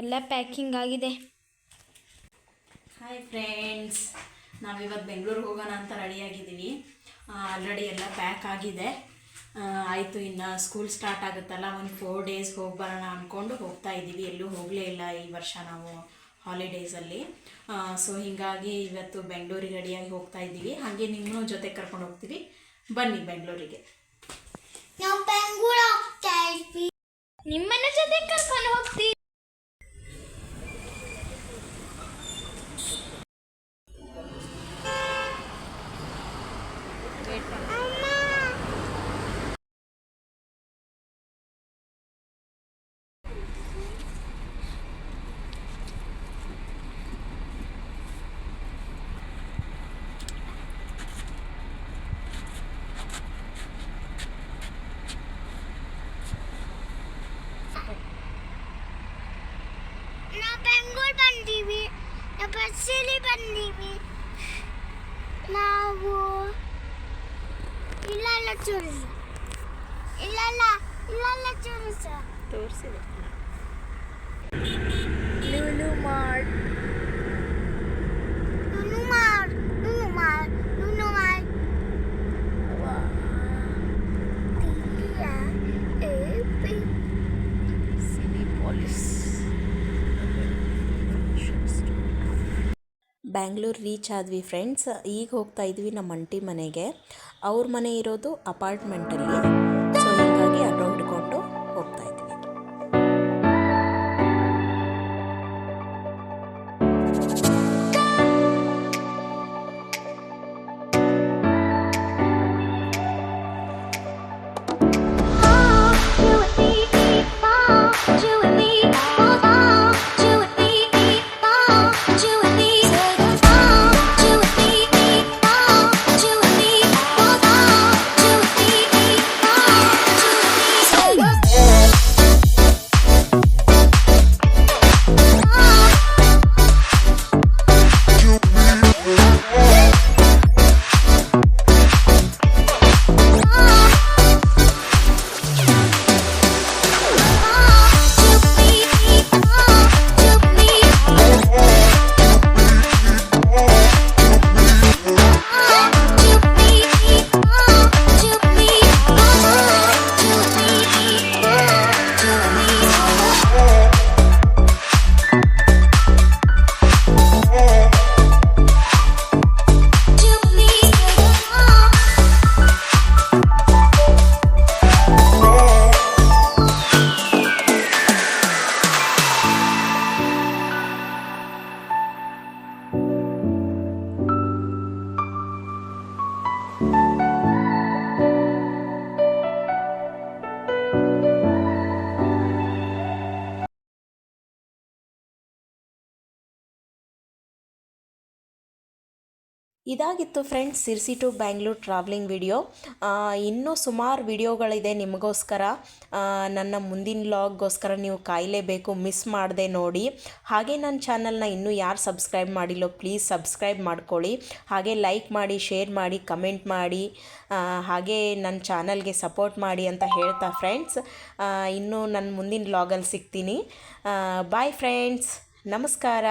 ಎಲ್ಲ ಪ್ಯಾಕಿಂಗ್ ಆಗಿದೆ. Hi friends, ನಾವಿವತ್ತು ಬೆಂಗಳೂರಿಗೆ ಹೋಗೋಣ ಅಂತ ರೆಡಿಯಾಗಿದ್ದೀವಿ. ಆಲ್ರೆಡಿ ಎಲ್ಲ ಪ್ಯಾಕ್ ಆಗಿದೆ. ಆಯಿತು, ಇನ್ನು ಸ್ಕೂಲ್ ಸ್ಟಾರ್ಟ್ ಆಗುತ್ತಲ್ಲ, ಒಂದು 4 ಡೇಸ್ ಹೋಗಿ ಬರೋಣ ಅಂದ್ಕೊಂಡು ಹೋಗ್ತಾ ಇದ್ದೀವಿ. ಎಲ್ಲೂ ಹೋಗಲೇ ಇಲ್ಲ ಈ ವರ್ಷ ನಾವು ಹಾಲಿಡೇಸಲ್ಲಿ. ಸೊ ಹೀಗಾಗಿ ಇವತ್ತು ಬೆಂಗಳೂರಿಗೆ ರೆಡಿಯಾಗಿ ಹೋಗ್ತಾ ಇದ್ದೀವಿ. ಹಾಗೆ ನಿಮ್ಮನ್ನು ಜೊತೆ ಕರ್ಕೊಂಡು ಹೋಗ್ತೀವಿ. ಬನ್ನಿ ಬೆಂಗಳೂರಿಗೆ. ನಾವು ಬೆಂಗಳೂರು ಹೋಗ್ತಾ ಇದ್ವಿ, ನಿಮ್ಮನ್ನ ಜೊತೆ ಕರ್ಕೊಂಡು ಹೋಗ್ತೀವಿ. ನಾವು ಬೆಂಗಳೂರು ಬಂದೀವಿ, ನಾವು ಬಸ್ಸಲ್ಲಿ ಬಂದೀವಿ. ನಾವು ಇಲ್ಲೆಲ್ಲ ಚೂರಿಸ ಇಲ್ಲೆಲ್ಲ ಚೂರಿಸ ತೋರಿಸಿದೆ. ಲೂಲು ಮಾರ್ಟ್ ಬ್ಯಾಂಗ್ಳೂರು ರೀಚ್ ಆದ್ವಿ ಫ್ರೆಂಡ್ಸ್. ಈಗ ಹೋಗ್ತಾ ಇದ್ವಿ ನಮ್ಮ ಅಂಟಿ ಮನೆಗೆ. ಅವ್ರ ಮನೆ ಇರೋದು ಅಪಾರ್ಟ್ಮೆಂಟಲ್ಲಿ. ಸೊ ಹೀಗಾಗಿ ಆಟೋ ಹಿಡ್ಕೊಂಡು ಹೋಗ್ತಾ ಇದ್ವಿ. ಇದಾಗಿತ್ತು friends Sirsi to Bangalore travelling video. ಇನ್ನೂ ಸುಮಾರು ವಿಡಿಯೋಗಳಿದೆ ನಿಮಗೋಸ್ಕರ. ನನ್ನ ಮುಂದಿನ ವ್ಲಾಗ್ಗೋಸ್ಕರ ನೀವು ಕಾಯಲೇಬೇಕು, ಮಿಸ್ ಮಾಡದೆ ನೋಡಿ. ಹಾಗೆ ನನ್ನ ಚಾನಲ್ನ ಇನ್ನೂ ಯಾರು ಸಬ್ಸ್ಕ್ರೈಬ್ ಮಾಡಿಲ್ಲೋ ಪ್ಲೀಸ್ ಸಬ್ಸ್ಕ್ರೈಬ್ ಮಾಡ್ಕೊಳ್ಳಿ. ಹಾಗೆ ಲೈಕ್ ಮಾಡಿ, ಶೇರ್ ಮಾಡಿ, ಕಮೆಂಟ್ ಮಾಡಿ, ಹಾಗೆ ನನ್ನ ಚಾನಲ್ಗೆ ಸಪೋರ್ಟ್ ಮಾಡಿ ಅಂತ ಹೇಳ್ತಾ ಫ್ರೆಂಡ್ಸ್, ಇನ್ನೂ ನನ್ನ ಮುಂದಿನ ವ್ಲಾಗಲ್ಲಿ ಸಿಗ್ತೀನಿ. ಬಾಯ್ ಫ್ರೆಂಡ್ಸ್, ನಮಸ್ಕಾರ.